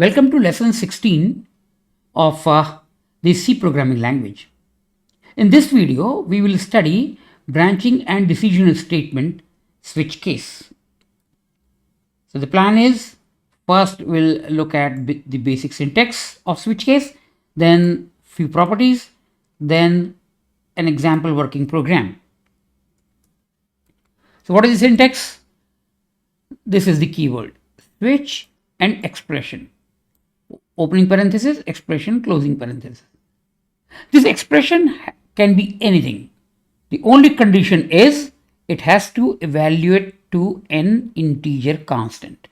Welcome to lesson 16 of the C programming language. In this video, we will study branching and decision statement switch case. So the plan is, first we'll look at the basic syntax of switch case, then few properties, then an example working program. So what is the syntax? This is the keyword, switch and expression. Opening parenthesis, expression, closing parenthesis. This expression can be anything. The only condition is it has to evaluate to an integer constant.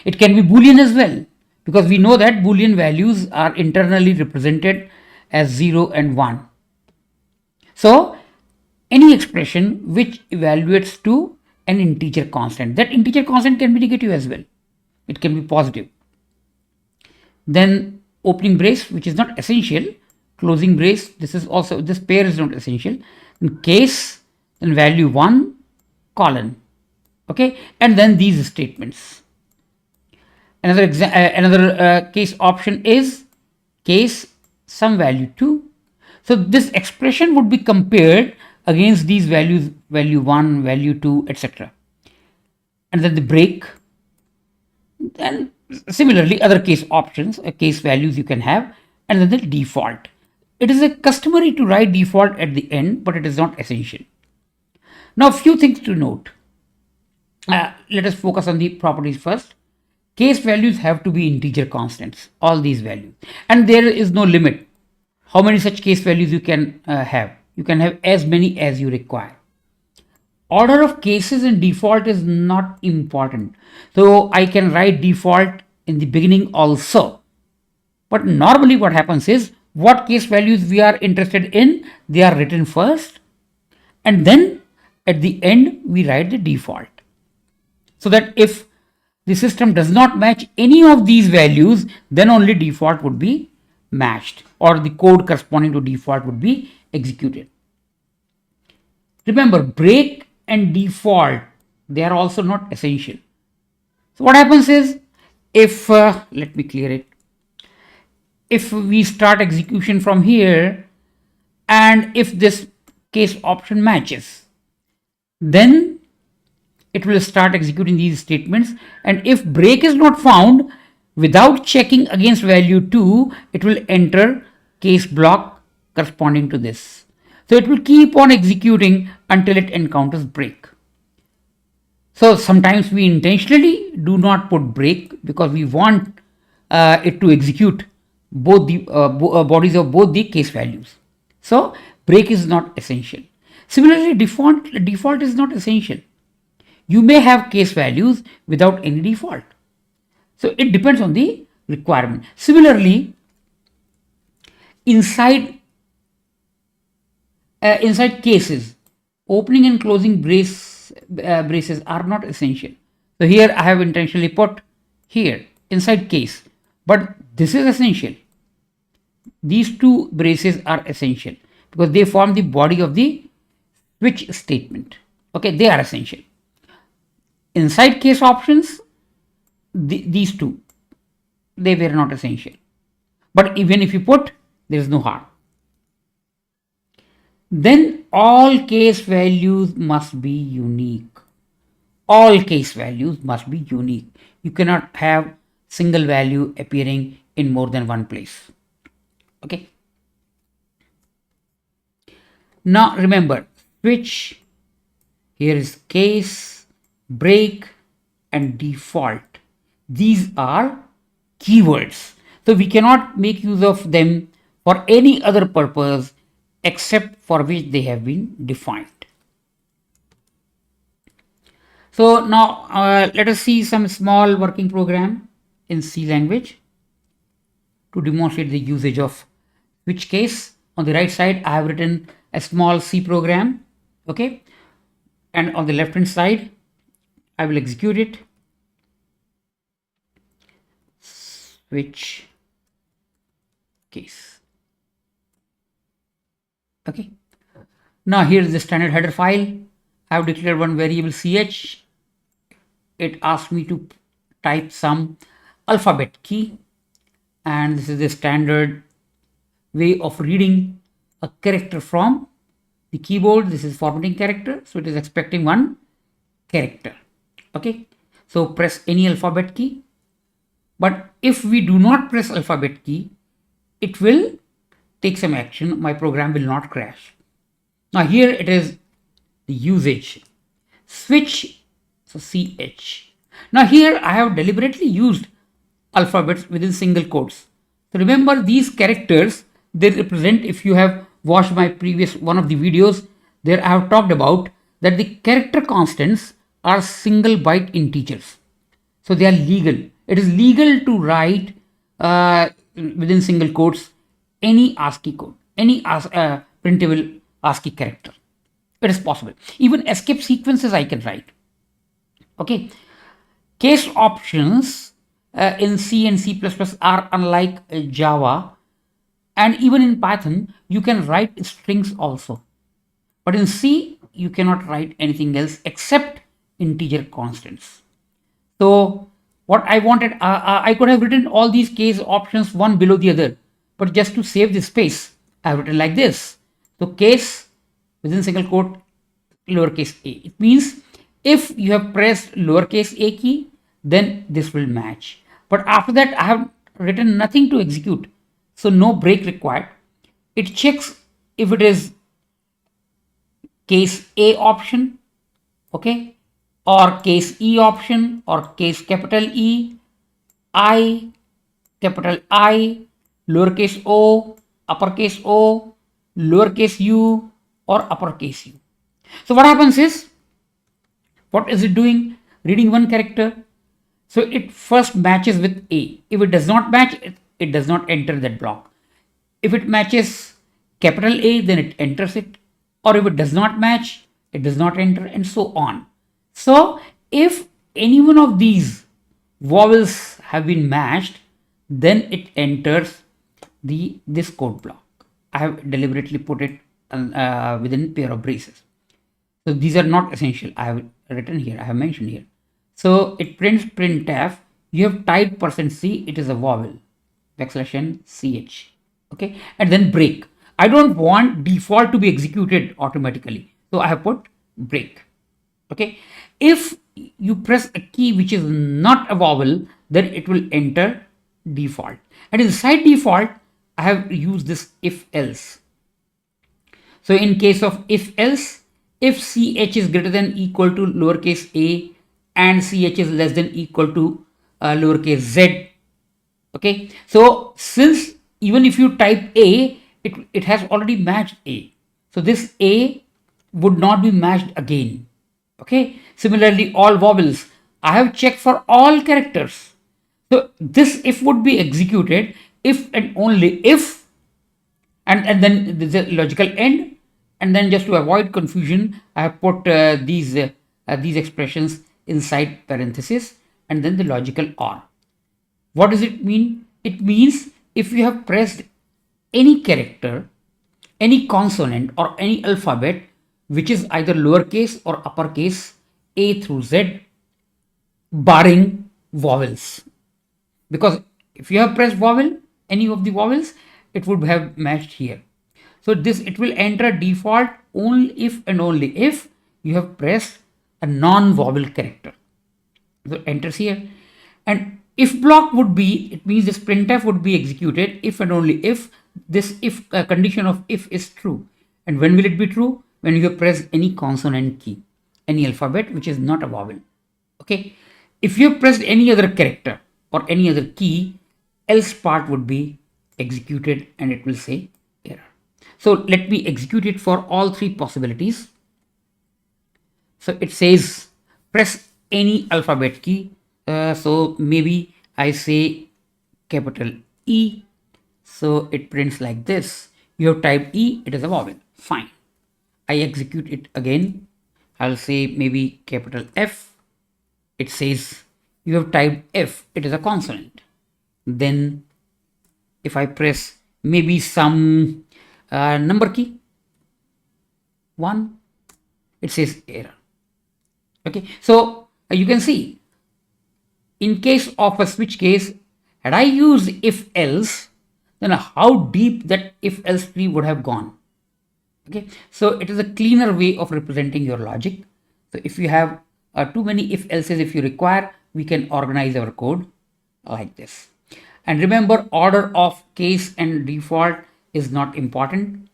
It can be Boolean as well, because we know that Boolean values are internally represented as 0 and 1. So any expression which evaluates to an integer constant, that integer constant can be negative as well. It can be positive. Then opening brace, which is not essential, closing brace, this pair is not essential. In case, then value 1 colon, okay, and then these statements. Another case option is case some value 2. So this expression would be compared against these values, value 1, value 2, etc. And then the break, and similarly other case options, case values you can have, and then the default. It is a customary to write default at the end, but it is not essential. Now a few things to note. Let us focus on the properties first. Case values have to be integer constants, all these values, and there is no limit how many such case values you can have. You can have as many as you require. Order of cases in default is not important. So I can write default in the beginning also. But normally what happens is, what case values we are interested in, they are written first, and then at the end we write the default. So that if the system does not match any of these values, then only default would be matched, or the code corresponding to default would be executed. Remember, break and default, they are also not essential. So what happens is, if let me clear it, if we start execution from here and if this case option matches, then it will start executing these statements, and if break is not found, without checking against value 2, it will enter case block corresponding to this. So it will keep on executing until it encounters break. So sometimes we intentionally do not put break because we want it to execute both the bodies of both the case values. So break is not essential. Similarly, default is not essential. You may have case values without any default. So it depends on the requirement. Similarly, inside cases, opening and closing braces are not essential. So here I have intentionally put here inside case, but this is essential. These two braces are essential because they form the body of the switch statement. Okay, they are essential. Inside case options, these two, they were not essential. But even if you put, there is no harm. Then all case values must be unique. All case values must be unique. You cannot have single value appearing in more than one place. Okay. Now remember, switch, here is case, break, and default. These are keywords. So we cannot make use of them for any other purpose except for which they have been defined. So now let us see some small working program in C language to demonstrate the usage of switch case. On the right side, I have written a small C program, okay, and on the left hand side, I will execute it. Switch case. Okay. Now here is the standard header file. I have declared one variable ch. It asks me to type some alphabet key. and this is the standard way of reading a character from the keyboard. This is formatting character, so it is expecting one character. Okay, so press any alphabet key, but if we do not press alphabet key, it will take some action. My program will not crash. Now here it is the usage switch, so ch. Now here I have deliberately used alphabets within single quotes. So remember, these characters, they represent, if you have watched my previous one of the videos, there I have talked about that the character constants are single byte integers. So they are legal. It is legal to write within single quotes any ASCII code, any printable ASCII character. It is possible. Even escape sequences I can write. Okay. Case options in C and C++ are unlike Java, and even in Python you can write strings also. But in C you cannot write anything else except integer constants. So what I wanted, I could have written all these case options one below the other, but just to save the space, I have written like this. So case within single quote lowercase a. It means if you have pressed lowercase a key, then this will match. But after that, I have written nothing to execute, so no break required. It checks if it is case A option, okay, or case E option, or case capital E, I, capital I, lowercase o, uppercase o, lowercase u, or uppercase u. So what happens is, what is it doing? Reading one character. So it first matches with A. If it does not match, it does not enter that block. If it matches capital A, then it enters it. Or if it does not match, it does not enter, and so on. So if any one of these vowels have been matched, then it enters this code block. I have deliberately put it within pair of braces. So these are not essential. I have written here, I have mentioned here. So it prints printf. You have typed %c, it is a vowel, \ch. Okay, and then break. I don't want default to be executed automatically, so I have put break. Okay, if you press a key which is not a vowel, then it will enter default. And inside default, I have used this if else. So in case of if else, if ch is greater than equal to lowercase a and ch is less than equal to lowercase z. Okay, so since even if you type a, it has already matched a, so this a would not be matched again. Okay, similarly all vowels, I have checked for all characters. So this if would be executed if and only if, and then the logical end, and then just to avoid confusion, I have put these expressions inside parenthesis and then the logical or. What does it mean? It means if you have pressed any character, any consonant or any alphabet which is either lowercase or uppercase a through z, barring vowels, because if you have pressed vowel, any of the vowels, it would have matched here. So this, it will enter default only if and only if you have pressed a non-vowel character. So enters here, and if block would be, it means this printf would be executed if and only if this if condition of if is true. And when will it be true? When you have pressed any consonant key, any alphabet which is not a vowel. Okay, if you have pressed any other character or any other key, else part would be executed and it will say error. So let me execute it for all three possibilities. So it says press any alphabet key. So maybe I say capital E. So it prints like this. You have typed E, it is a vowel. Fine. I execute it again. I'll say maybe capital F. It says you have typed F, it is a consonant. Then if I press maybe some number key, 1, it says error. Okay, so you can see in case of a switch case, Had I used if else, then how deep that if else tree would have gone. Okay, so it is a cleaner way of representing your logic. So if you have too many if else's, if you require, we can organize our code like this. And remember, order of case and default is not important.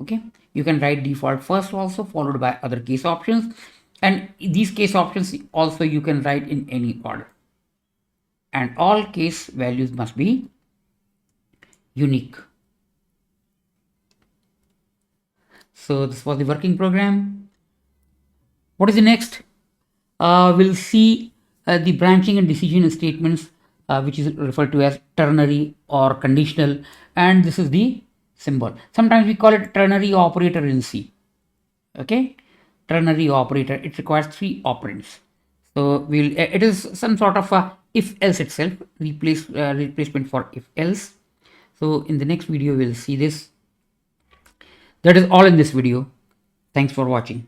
Okay, you can write default first also, followed by other case options, and these case options also you can write in any order, and all case values must be unique. So this was the working program. What is the next? We'll see the branching and decision statements, which is referred to as ternary or conditional, and this is the symbol. Sometimes we call it ternary operator in C. Okay, ternary operator. It requires 3 operands. So it is some sort of a if else itself, replacement for if else. So in the next video we'll see this. That is all in this video. Thanks for watching.